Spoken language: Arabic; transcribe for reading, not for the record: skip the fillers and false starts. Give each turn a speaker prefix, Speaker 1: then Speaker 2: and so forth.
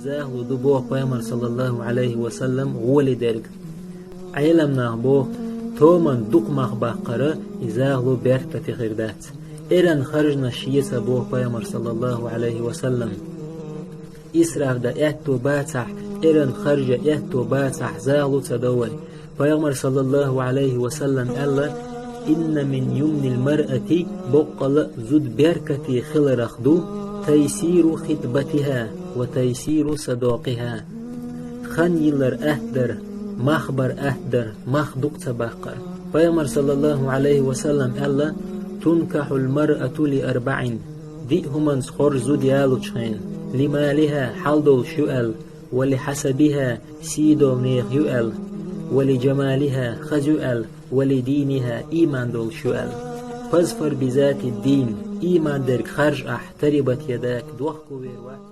Speaker 1: زاهو دبوه بيامر صلى الله عليه وسلم غولي درج علمنا بو تومن دوق مخبا قرا إزاهو بركة خردات إيران خرجنا شيسا بو بيامر صلى الله عليه وسلم إسراف دا إحتو باتح إيران خرج إحتو باتح زاهو تدوي بيامر صلى الله عليه وسلم ألا إن من يمن المرأة بقل زد بركة خلرخدو تيسير خطبتها وتيسير صداقها خان يلر أهدر مخبر أهدر مخدوق تبقر بيامر صلى الله عليه وسلم ألا تنكح المرأة لأربع دئهما سخور زد يالوشخين لمالها حلدو شؤل ولحسبها سيدو نيخ يؤل ولجمالها خجؤل ولدينها إيمان دول شؤل فاظفر بذات الدين إيمان درك خرج أحتربت يداك دوخكو ويروات